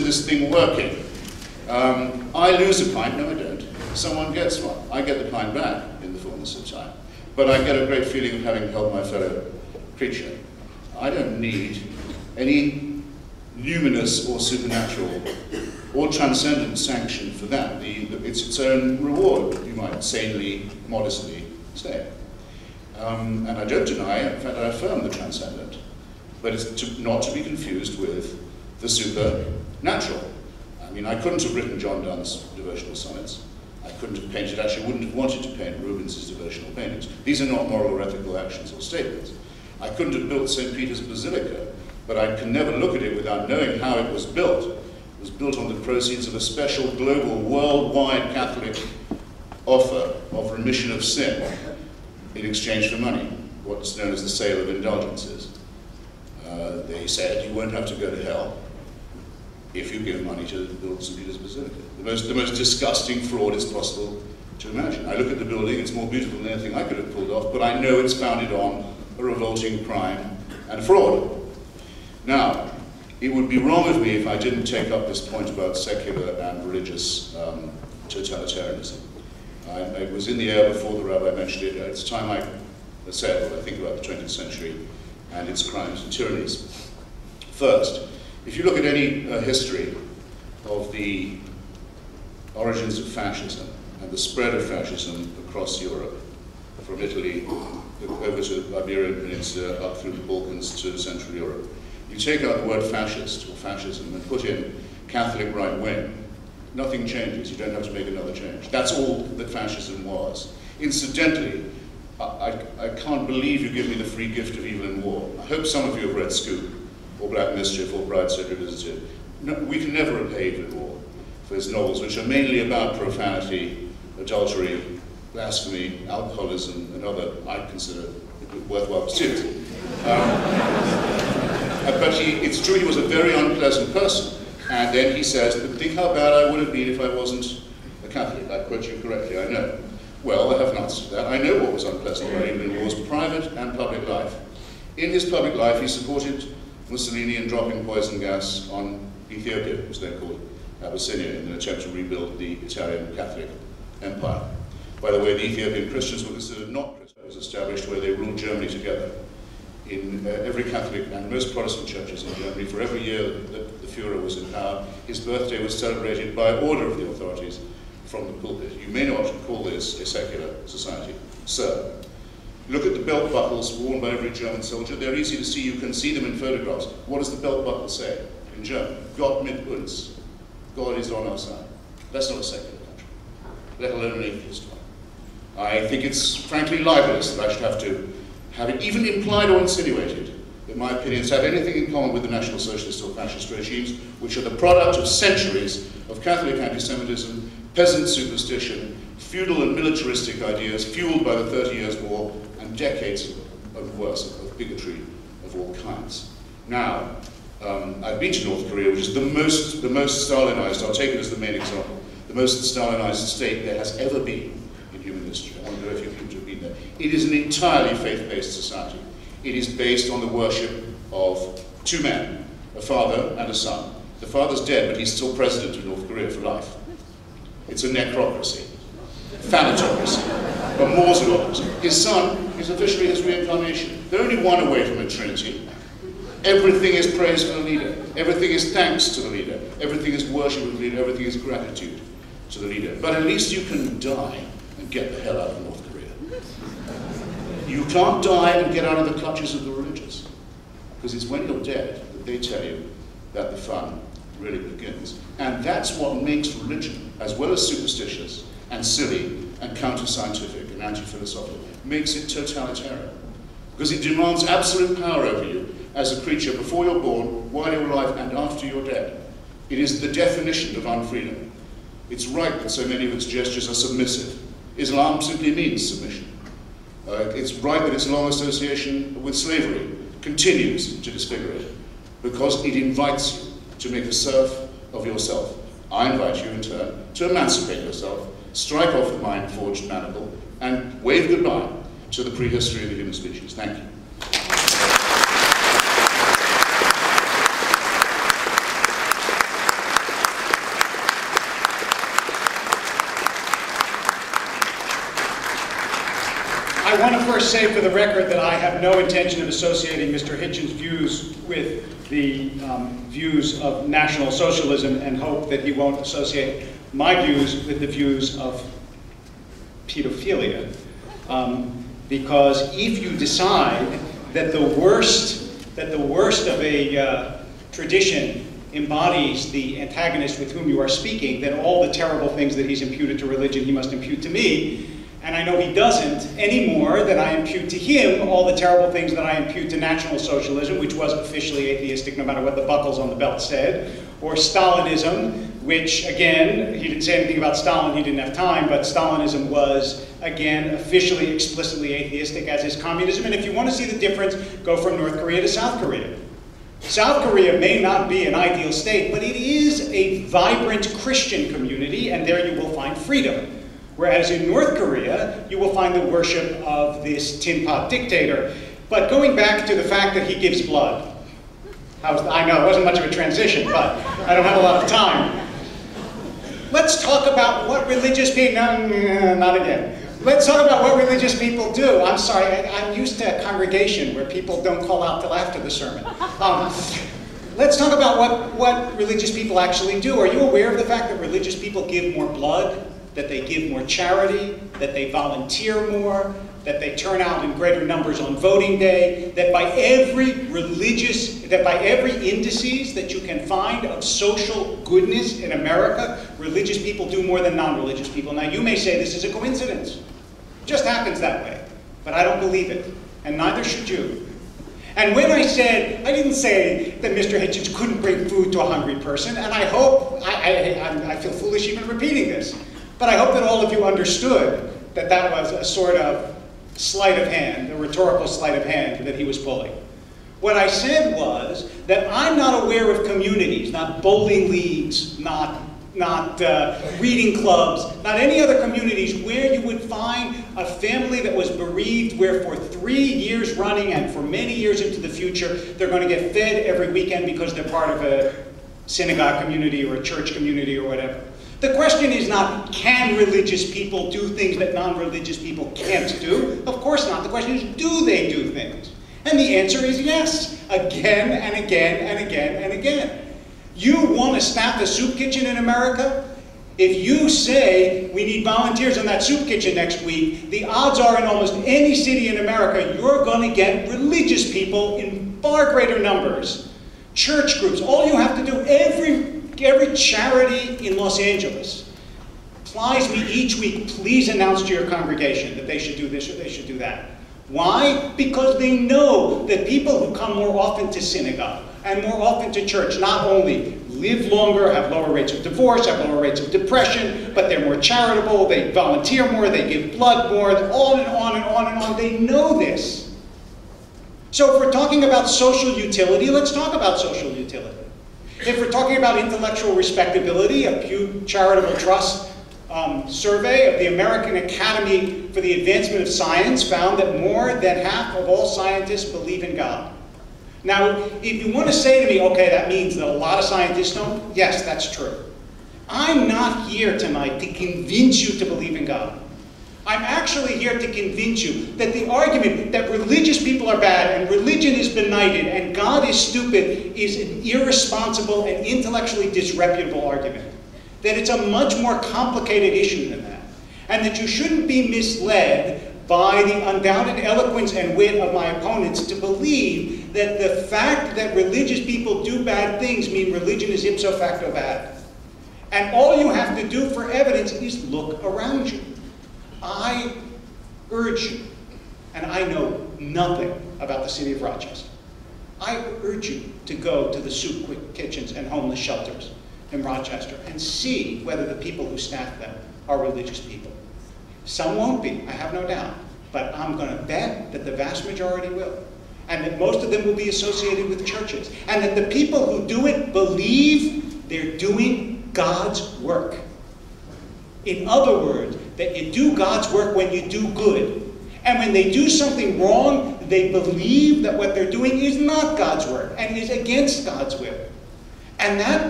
this thing working? I lose a pint, no I don't. Someone gets one. I get the pint back in the fullness of time. But I get a great feeling of having helped my fellow creature. I don't need any numinous or supernatural or transcendent sanction for that. It's its own reward, you might sanely, modestly say. And I don't deny, in fact I affirm the transcendent, but it's not to be confused with the supernatural. I mean, I couldn't have written John Donne's devotional sonnets. I couldn't have painted, actually wouldn't have wanted to paint Rubens' devotional paintings. These are not moral or ethical actions or statements. I couldn't have built St. Peter's Basilica, but I can never look at it without knowing how it was built. It was built on the proceeds of a special, global, worldwide Catholic offer of remission of sin in exchange for money, what's known as the sale of indulgences. They said you won't have to go to hell if you give money to build St. Peter's Basilica. The most disgusting fraud it's possible to imagine. I look at the building, it's more beautiful than anything I could have pulled off, but I know it's founded on a revolting crime and fraud. Now, it would be wrong of me if I didn't take up this point about secular and religious totalitarianism. I was in the air before the rabbi mentioned it. It's time I said what I think about the 20th century and its crimes and tyrannies. First, if you look at any history of the origins of fascism and the spread of fascism across Europe, from Italy over to the Iberian Peninsula, up through the Balkans to Central Europe, you take out the word fascist or fascism and put in Catholic right wing, nothing changes. You don't have to make another change. That's all that fascism was. Incidentally, I can't believe you give me the free gift of evil in war. I hope some of you have read Scoop, or Black Mischief, or Brideshead Revisited. No, we can never repay evil in war for his novels, which are mainly about profanity, adultery, blasphemy, alcoholism, and other, I consider, worthwhile pursuits. But it's true he was a very unpleasant person. And then he says, but think how bad I would have been if I wasn't a Catholic. I quote you correctly, I know. Well, I have an answer to that. I know what was unpleasant about him in war's private and public life. In his public life, he supported Mussolini in dropping poison gas on Ethiopia, which was then called Abyssinia, in an attempt to rebuild the Italian Catholic Empire. By the way, the Ethiopian Christians were considered not Christians. It was established where they ruled Germany together. In every Catholic and most Protestant churches in Germany, for every year that the Führer was in power, his birthday was celebrated by order of the authorities from the pulpit. You may not call this a secular society. So, look at the belt buckles worn by every German soldier. They're easy to see. You can see them in photographs. What does the belt buckle say in German? Gott mit uns. God is on our side. That's not a secular country, let alone an atheist one. I think it's frankly libelous that I should have to have it even implied or insinuated that my opinions have anything in common with the National Socialist or Fascist regimes, which are the product of centuries of Catholic anti-Semitism, peasant superstition, feudal and militaristic ideas fueled by the 30 Years' War, and decades of worse, of bigotry of all kinds. Now, I've been to North Korea, which is the most Stalinized, I'll take it as the main example, the most Stalinized state there has ever been in human history. I wonder if you people have been there. It is an entirely faith-based society. It is based on the worship of two men, a father and a son. The father's dead, but he's still president of North Korea for life. It's a necrocracy, thanatocracy, a mausolocracy. His son is officially his reincarnation. They're only one away from a trinity. Everything is praise for the leader. Everything is thanks to the leader. Everything is worship of the leader. Everything is gratitude to the leader. But at least you can die and get the hell out of North Korea. You can't die and get out of the clutches of the religious. Because it's when you're dead that they tell you that the fun really begins. And that's what makes religion, as well as superstitious and silly and counter-scientific and anti-philosophical, makes it totalitarian. Because it demands absolute power over you as a creature before you're born, while you're alive, and after you're dead. It is the definition of unfreedom. It's right that so many of its gestures are submissive. Islam simply means submission. It's right that its long association with slavery continues to disfigure it, because it invites you to make a serf of yourself. I invite you in turn to emancipate yourself, strike off the mind-forged manacle, and wave goodbye to the prehistory of the human species. Thank you. I want to first say for the record that I have no intention of associating Mr. Hitchens' views with the views of National Socialism, and hope that he won't associate my views with the views of pedophilia. Because if you decide that the worst of a tradition embodies the antagonist with whom you are speaking, then all the terrible things that he's imputed to religion he must impute to me. And I know he doesn't any more than I impute to him all the terrible things that I impute to National Socialism, which was officially atheistic no matter what the buckles on the belt said, or Stalinism, which, again, he didn't say anything about Stalin, he didn't have time, but Stalinism was, again, officially, explicitly atheistic, as is communism. And if you want to see the difference, go from North Korea to South Korea. South Korea may not be an ideal state, but it is a vibrant Christian community, and there you will find freedom. Whereas in North Korea, you will find the worship of this tin pot dictator. But going back to the fact that he gives blood, I know it wasn't much of a transition, but I don't have a lot of time. Let's talk about what religious people, not again. Let's talk about what religious people do. I'm sorry, I'm used to a congregation where people don't call out till after the sermon. Let's talk about what religious people actually do. Are you aware of the fact that religious people give more blood, that they give more charity, that they volunteer more, that they turn out in greater numbers on voting day, that by every indices that you can find of social goodness in America, religious people do more than non-religious people? Now you may say this is a coincidence. It just happens that way. But I don't believe it, and neither should you. And when I didn't say that Mr. Hitchens couldn't bring food to a hungry person, and I hope, I feel foolish even repeating this, but I hope that all of you understood that that was a sort of sleight of hand, a rhetorical sleight of hand that he was pulling. What I said was that I'm not aware of communities, not bowling leagues, not reading clubs, not any other communities where you would find a family that was bereaved, where for 3 years running and for many years into the future, they're going to get fed every weekend because they're part of a synagogue community or a church community or whatever. The question is not, can religious people do things that non-religious people can't do? Of course not. The question is, do they do things? And the answer is yes, again and again and again and again. You want to staff a soup kitchen in America? If you say we need volunteers in that soup kitchen next week, the odds are in almost any city in America, you're going to get religious people in far greater numbers. Church groups, all you have to do, every charity in Los Angeles plies me each week, please announce to your congregation that they should do this or they should do that. Why? Because they know that people who come more often to synagogue and more often to church not only live longer, have lower rates of divorce, have lower rates of depression, but they're more charitable, they volunteer more, they give blood more, on and on and on and on. They know this. So if we're talking about social utility, let's talk about social utility. If we're talking about intellectual respectability, a Pew Charitable Trust survey of the American Academy for the Advancement of Science found that more than half of all scientists believe in God. Now, if you want to say to me, okay, that means that a lot of scientists don't, yes, that's true. I'm not here tonight to convince you to believe in God. I'm actually here to convince you that the argument that religious people are bad and religion is benighted and God is stupid is an irresponsible and intellectually disreputable argument. That it's a much more complicated issue than that. And that you shouldn't be misled by the undoubted eloquence and wit of my opponents to believe that the fact that religious people do bad things mean religion is ipso facto bad. And all you have to do for evidence is look around you. I urge you, and I know nothing about the city of Rochester, I urge you to go to the soup kitchens and homeless shelters in Rochester and see whether the people who staff them are religious people. Some won't be, I have no doubt, but I'm going to bet that the vast majority will, and that most of them will be associated with churches, and that the people who do it believe they're doing God's work. In other words, that you do God's work when you do good. And when they do something wrong, they believe that what they're doing is not God's work and is against God's will. And that